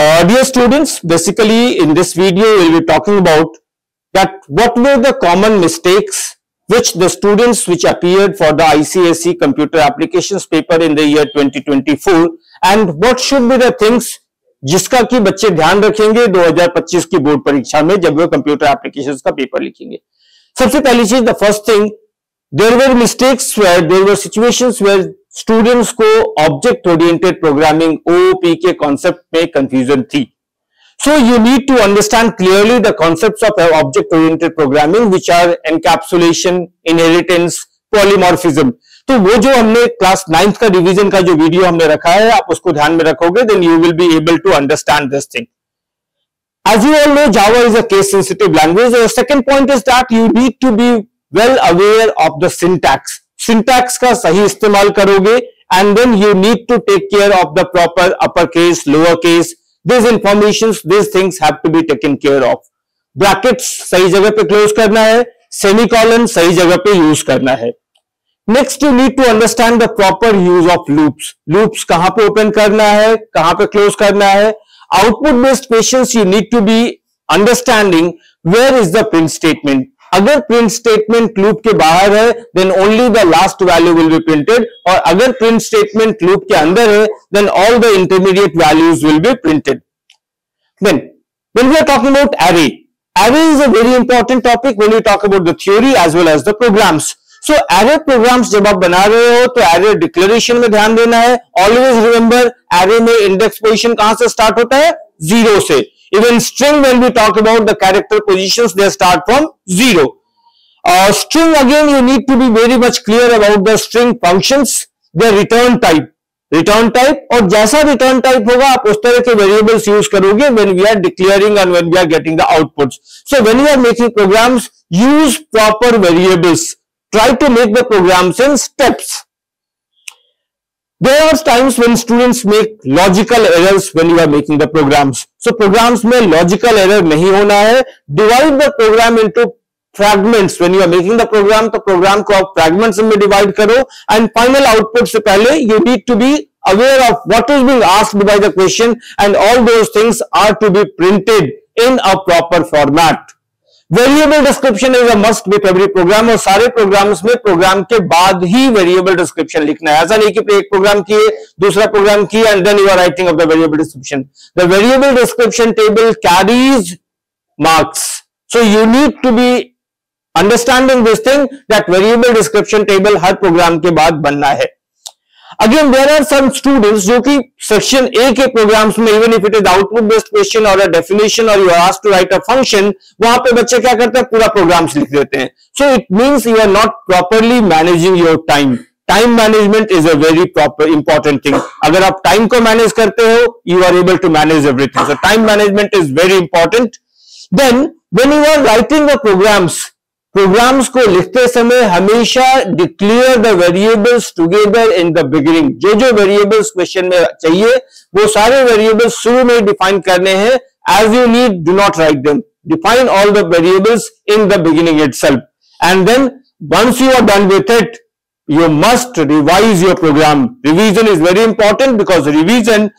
Dear students, basically in this video we'll be talking about that what were the common mistakes which the students which appeared for the ICSE computer applications paper in the year 2024 and what should be the things जिसका कि बच्चे ध्यान रखेंगे 2025 की board परीक्षा में जब वो कंप्यूटर एप्लीकेशंस का पेपर लिखेंगे। सबसे पहली चीज, the first thing, there were mistakes where there were situations where students को ऑब्जेक्ट ओरिएंटेड प्रोग्रामिंग ओओपी के कॉन्सेप्ट में कंफ्यूजन थी। So you need to understand clearly the concepts of object-oriented programming, which are encapsulation, inheritance, polymorphism. तो वो जो हमने class 9th का division का जो वीडियो हमने रखा है, आप उसको ध्यान में रखोगे, then you will be able to understand this thing. As you all know, Java is a case-sensitive language. The second point is that you need to be well aware of the syntax. Syntax का सही इस्तेमाल करोगे, and then you need to take care of the proper uppercase, lowercase. These informations, these things have to be taken care of. Brackets सही जगह पे close करना है, semicolon सही जगह पे यूज करना है. Next, you need to understand the proper use of loops. Loops कहां पे ओपन करना है, कहां पे क्लोज करना है. Output based questions you need to be understanding where is the print statement. अगर प्रिंट स्टेटमेंट लूप के बाहर है then only the last value will be printed, और अगर प्रिंट स्टेटमेंट लूप के अंदर है then all the intermediate values will be printed. Then when we are talking about array, array is a very important topic when we talk about the theory as well as the programs. So array programs जब आप बना रहे हो तो array declaration में ध्यान देना है. ऑलवेज रिमेंबर एरे में इंडेक्स पोजीशन कहां से स्टार्ट होता है, 0 से. Even string, when we talk about the character positions, they start from 0. String, again, you need to be very much clear about the string functions, their return type. Return type, और जैसा return type होगा आप उस तरह के variables use करोगे when we are declaring and when we are getting the outputs. So when you are making programs, use proper variables. Try to make the programs in steps. There are times when students make logical errors when you are making the programs. So programs में logical error नहीं होना है. Divide the program into fragments. When you are making the program, तो program को आप fragments में divide करो, and final output से पहले you need to be aware of what is being asked by the question, and all those things are to be printed in a proper format. Variable description is a must with every programme, और सारे programmes में programme के बाद ही variable description लिखना है. ऐसा नहीं कि एक प्रोग्राम किए, दूसरा प्रोग्राम किया and then you are writing of the variable description. The variable description table carries marks, so you need to be understanding this thing that variable description table हर प्रोग्राम के बाद बनना है. Again, there are some students जो कि section A के programs में even if it is output based question और अ डेफिनेशन और you are asked to write a function, वहां पे बच्चे क्या करते हैं, पूरा प्रोग्राम्स लिख देते हैं. So it means you are not properly managing your time. Time management is a very proper important thing. अगर आप टाइम को मैनेज करते हो you are able to manage everything. So time management is very important. Then when you are writing the programs को लिखते समय हमेशा declare the variables together in the beginning. जो वेरिएबल्स क्वेश्चन में चाहिए वो सारे वेरिएबल्स शुरू में डिफाइन करने हैं. As you need, do not write them. Define all the variables in the beginning itself, and then once you are done with it you must revise your program. Revision is very important because revision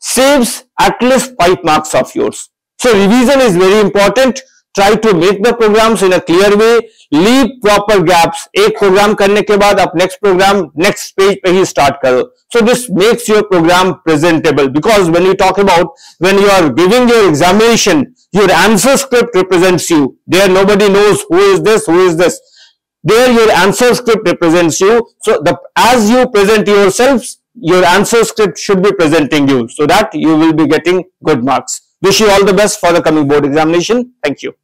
saves at least 5 marks of yours. So revision is very important. Try to make the programs in a clear way. Leave proper gaps. एक programme करने के बाद आप next programme next page पे ही start करो. So this makes your program presentable, because when you talk about when you are giving your examination, your answer script represents you. There nobody knows who is this, who is this. There your answer script represents you. So as you present yourselves, your answer script should be presenting you, so that you will be getting good marks. Wish you all the best for the coming board examination. Thank you.